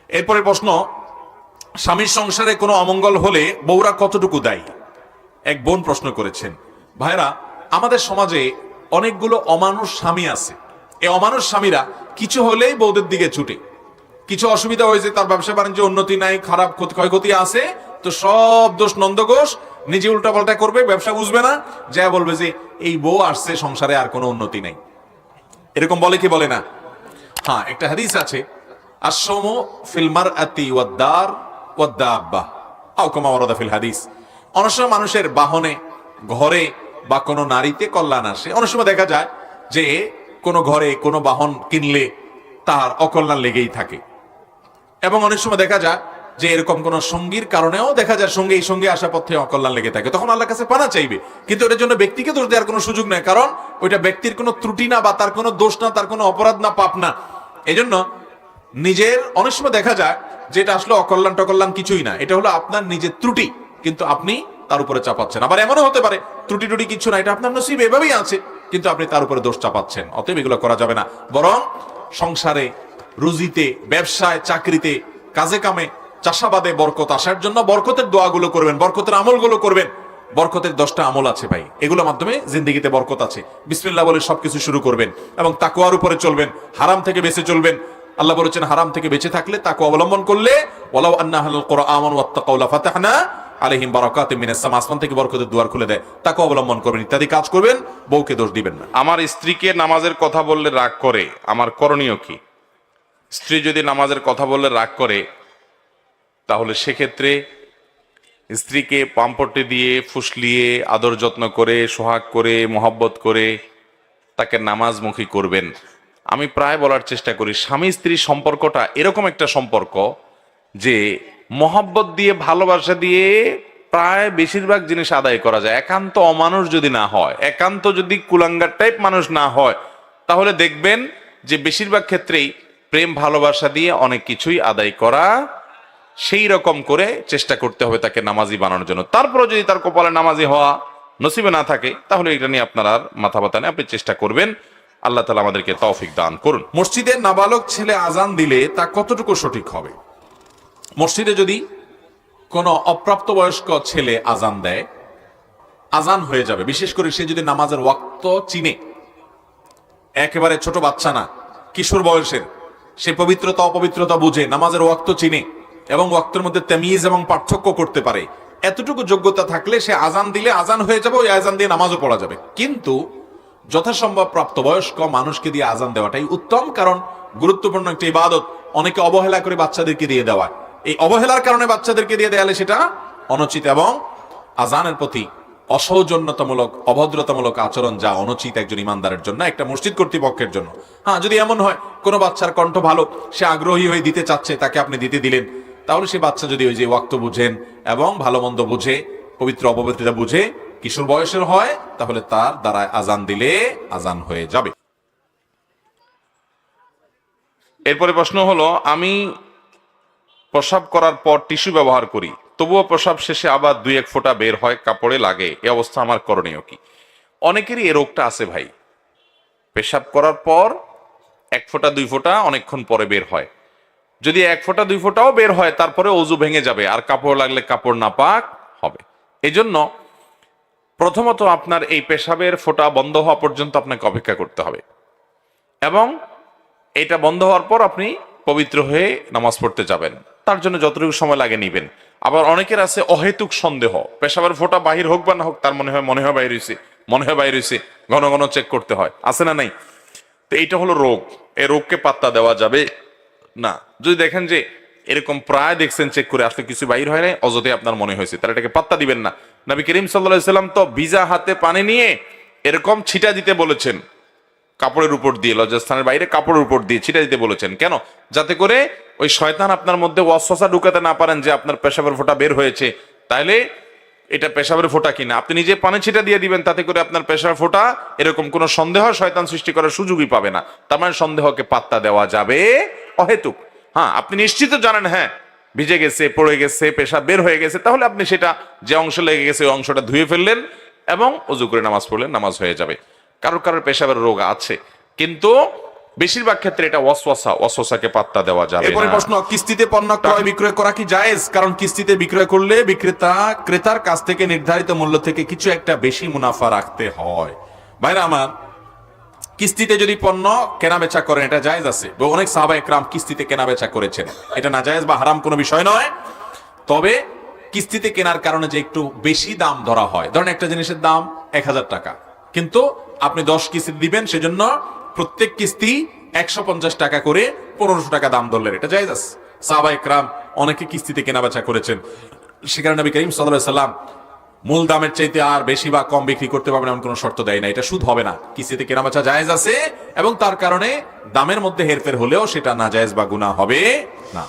এরপরে প্রশ্ন, স্বামীর সংসারে কোনো অমঙ্গল হলে বউরা কতটুকু দায়ী? এক বোন প্রশ্ন করেছেন। ভাইরা, আমাদের সমাজে অনেকগুলো অমানুষ স্বামী আছে। এই অমানুষ স্বামীরা কিছু হলেই বউদের দিকে ছুটে। কিছু অসুবিধা হয়েছে, তার ব্যবসা বাণিজ্য উন্নতি নাই, খারাপ ক্ষয়ক্ষতি আছে, তো সব দোষ নন্দঘোষ, নিজে উল্টাপাল্টা করবে, ব্যবসা বুঝবে না, যা বলবে যে এই বউ আসছে, সংসারে আর কোনো উন্নতি নাই। এরকম বলে কি বলে না? হ্যাঁ, একটা হাদিস আছে, আসমু ফিল মারআতি ওয়াদ-দার ওয়াদ-দাব্বা আও কামা ওয়ারাদা ফিল হাদিস। অনেক সময় মানুষের বাহনে, ঘরে বা কোনো নারীতে কল্যাণ আসে। অনেক সময় দেখা যায় যে কোনো ঘরে কোনো বাহন কিনলে তার অকল্যাণ লেগেই থাকে, এবং অনেক সময় দেখা যায় যে এরকম কোন সঙ্গীর কারণেও দেখা যায় সঙ্গে আসা পথে অকল্যাণ লেগে থাকে। তখন আল্লাহর কাছে পানা চাইবে, কিন্তু এটার জন্য ব্যক্তিকে দোষ দেওয়ার কোনো সুযোগ নেই, কারণ ওইটা ব্যক্তির কোনো ত্রুটি না, বা তার কোনো দোষ না, তার কোনো অপরাধ না, পাপ না। এই জন্য নিজের অনেক সময় দেখা যায় যে এটা আসলে অকল্যাণ টকল্যাণ কিছুই না, এটা হলো আপনার নিজের ত্রুটি, কিন্তু আপনি তার উপরে চাপাচ্ছেন। আবার এমনও হতে পারে ত্রুটি টুটি কিছু না, এটা আপনার নসিব এভাবেই আছে, কিন্তু আপনি তার উপরে দোষ চাপাচ্ছেন। অতএব এগুলো করা যাবে না। বরং সংসারে, রুজিতে, ব্যবসায়, চাকরিতে, কাজে কামে, চাষাবাদে বরকত আসার জন্য বরকতের দোয়াগুলো করবেন, বরকতের আমলগুলো করবেন। বরকতের 10টা আমল আছে ভাই, এগুলোর মাধ্যমে জিন্দেগিতে বরকত আছে। বিসমিল্লাহ বলে সবকিছু শুরু করবেন এবং তাকওয়ার উপরে চলবেন, হারাম থেকে বেঁচে চলবেন। আল্লাহ বলেছেন, হারাম থেকে বেঁচে থাকলে, তাকওয়া অবলম্বন করলে, ওয়ালাউ আন্না আহলাল কুরআন আমানু ওয়াত্তাকাউ লাফাতাহনা আলাইহিম বারাকাতিম মিনাস সামা, আসমান থেকে বরকতের দুয়ার খুলে দেয়। তাকওয়া অবলম্বন করবেন, ইত্যাদি কাজ করবেন, বউকে দোষ দিবেন না। আমার স্ত্রীকে নামাজের কথা বললে রাগ করে, আমার করণীয় কি? স্ত্রী যদি নামাজের কথা বললে রাগ করে, তাহলে সেক্ষেত্রে স্ত্রীকে পাম্পটে দিয়ে, ফুসলিয়ে, আদর যত্ন করে, সোহাগ করে, মোহাব্বত করে তাকে নামাজমুখী করবেন। আমি প্রায় বলার চেষ্টা করি, স্বামী স্ত্রীর সম্পর্কটা এরকম একটা সম্পর্ক যে মোহাব্বত দিয়ে, ভালোবাসা দিয়ে প্রায় বেশিরভাগ জিনিস আদায় করা যায়। একান্ত অমানুষ যদি না হয়, একান্ত যদি কুলাঙ্গার টাইপ মানুষ না হয়, তাহলে দেখবেন যে বেশিরভাগ ক্ষেত্রেই প্রেম ভালোবাসা দিয়ে অনেক কিছুই আদায় করা। সেই রকম করে চেষ্টা করতে হবে তাকে নামাজি বানানোর জন্য। তারপরে যদি তার কপালে নামাজি হওয়া নসিবে না থাকে, তাহলে এটা নিয়ে আপনার আর মাথা ব্যথা নেই, আপনি চেষ্টা করবেন। আল্লাহ তাআলা আমাদেরকে তৌফিক দান করুন। মসজিদে নাবালক ছেলে আজান দিলে তা কতটুকু সঠিক হবে? মসজিদে যদি কোনো অপ্রাপ্তবয়স্ক ছেলে আজান দেয়, আজান হয়ে যাবে। বিশেষ করে সে যদি নামাজের ওয়াক্ত চিনে, একেবারে ছোট বাচ্চা না, কিশোর বয়সের, সে পবিত্রতা অপবিত্রতা বুঝে, নামাজের ওয়াক্ত চিনে এবং ওয়াক্তের মধ্যে তামিজ এবং পার্থক্য করতে পারে, এতটুকু যোগ্যতা থাকলে সে আজান দিলে আজান হয়ে যাবে, ওই আজান দিয়ে নামাজও পড়া যাবে। কিন্তু যথাসম্ভব প্রাপ্তবয়স্ক মানুষকে দিয়ে আজান দেওয়াটাই উত্তম, কারণ গুরুত্বপূর্ণ একটা ইবাদত। অনেকে অবহেলা করে বাচ্চাদেরকে দিয়ে দেওয়া, এই অবহেলার কারণে বাচ্চাদেরকে দিয়ে দেয়ালে সেটা অনুচিত, এবং আজানের প্রতি অসৌজন্যতামূলক, অভদ্রতামূলক আচরণ, যা অনুচিত একজন ইমানদারের জন্য, একটা মসজিদ কর্তৃপক্ষের জন্য। হ্যাঁ, যদি এমন হয় কোনো বাচ্চার কণ্ঠ ভালো, সে আগ্রহী হয়ে দিতে চাচ্ছে, তাকে আপনি দিতে দিলেন, তাহলে সে বাচ্চা যদি ওই যে ওয়াক্ত বুঝেন এবং ভালো মন্দ বুঝে, পবিত্র অপবিত্রতা বুঝে, কিশোর বয়সের হয়, তাহলে তার দ্বারা আজান দিলে আজান হয়ে যাবে। এরপরে প্রশ্ন হলো, আমি প্রস্রাব করার পর টিস্যু ব্যবহার করি, তবুও প্রস্রাব শেষে আবার 2-1 ফোঁটা বের হয়, কাপড়ে লাগে, এ অবস্থা আমার করণীয় কি? অনেকেরই এ রোগটা আছে ভাই, পেশাব করার পর 1 ফোঁটা 2 ফোঁটা অনেকক্ষণ পরে বের হয়। যদি 1 ফোঁটা 2 ফোঁটাও বের হয়, তারপরে অজু ভেঙে যাবে, আর কাপড় লাগলে কাপড় নাপাক হবে। এই জন্য প্রথমত আপনার এই পেশাবের ফোঁটা বন্ধ হওয়া পর্যন্ত আপনাকে অপেক্ষা করতে হবে, এবং এটা বন্ধ হওয়ার পর আপনি পবিত্র হয়ে নামাজ পড়তে যাবেন। তার জন্য যতটুকু সময় লাগে নিবেন। আবার অনেকের আছে অহেতুক সন্দেহ, পেশাবের ফোঁটা বাহির হোক বা না হোক, তার মনে হয় বাইর হয়েছে, ঘন ঘন চেক করতে হয়, আছে না নাই? তো এইটা হলো রোগ, এই রোগকে পাত্তা দেওয়া যাবে না। যদি দেখেন যে এরকম প্রায় দেখছেন চেক করে আসলে কিছু বাইর হয় নাই, অযথে আপনার মনে হয়েছে, তাহলে এটাকে পাত্তা দিবেন না। নবী করিম সাল্লাল্লাহু আলাইহি সাল্লাম তো ভিজা হাতে পানি নিয়ে এরকম ছিটা দিতে বলেছেন, কাপড়ের উপর দিয়ে, লজ্জাস্থানের বাইরে কাপড়ের উপর দিয়ে ছিটা দিতে বলেছেন। কেন? যাতে করে ওই শয়তান আপনার মধ্যে ওয়াসওয়াসা ঢুকাতে না পারেন যে আপনার পেশাবের ফোঁটা বের হয়েছে, তাইলে এটা পেশাবের ফোঁটা কিনা। আপনি নিজে পানি ছিটা দিয়ে দিবেন, তাতে করে আপনার পেশাবের ফোঁটা এরকম কোনো সন্দেহ শয়তান সৃষ্টি করার সুযোগই পাবে না। তার মানে সন্দেহকে পাত্তা দেওয়া যাবে অহেতুক। হ্যাঁ, আপনি নিশ্চিত জানেন হ্যাঁ ভিজে গেছে, পড়ে গেছে, পেশাব বের হয়ে গেছে, তাহলে আপনি সেটা যে অংশ লেগে গেছে ওই অংশটা ধুয়ে ফেললেন এবং ওযু করে নামাজ পড়লেন, নামাজ হয়ে যাবে। কারোর পেশাবের রোগ আছে, কিন্তু বেশিরভাগ ক্ষেত্রে এটা ওয়াসওয়াসাকে পাত্তা দেওয়া যাবে এরপরে না। প্রশ্ন, কিস্তিতে পণ্য ক্রয় বিক্রয় করা কি জায়েজ? কারণ কিস্তিতে বিক্রয় করলে ক্রেতার কাছ থেকে নির্ধারিত মূল্য থেকে কিছু একটা বেশি মুনাফা রাখতে হয়। ভাইরা আমার, কিস্তিতে যদি পণ্য কেনা বেচা করেন এটা জায়েজ আছে। অনেক সাহাবা একরাম কিস্তিতে কেনা বেচা করেছেন, এটা না জায়েজ বা হারাম কোনো বিষয় নয়। তবে কিস্তিতে কেনার কারণে যে একটু বেশি দাম ধরা হয়, ধরেন একটা জিনিসের দাম 1000 টাকা, কিন্তু আপনি 10 কিস্তি দিবেন, সেজন্য প্রত্যেক কিস্তি 150 টাকা করে 1500 টাকা দাম ধরলেন, এটা জায়েজ আছে। সাহাবা একরাম অনেকে কিস্তিতে কেনা বেচা করেছেন, সেখানে নবী করিম সাল্লাল্লাহু আলাইহি সাল্লাম মূল দামের চাইতে আর বেশি বা কম বিক্রি করতে পারবেন এমন কোনো শর্ত দেয় না। এটা সুদ হবে না, কিস্তিতে কেনা বেচা জায়েজ আছে, এবং তার কারণে দামের মধ্যে হেরফের হলেও সেটা না জায়েজ বা গুনাহ হবে না।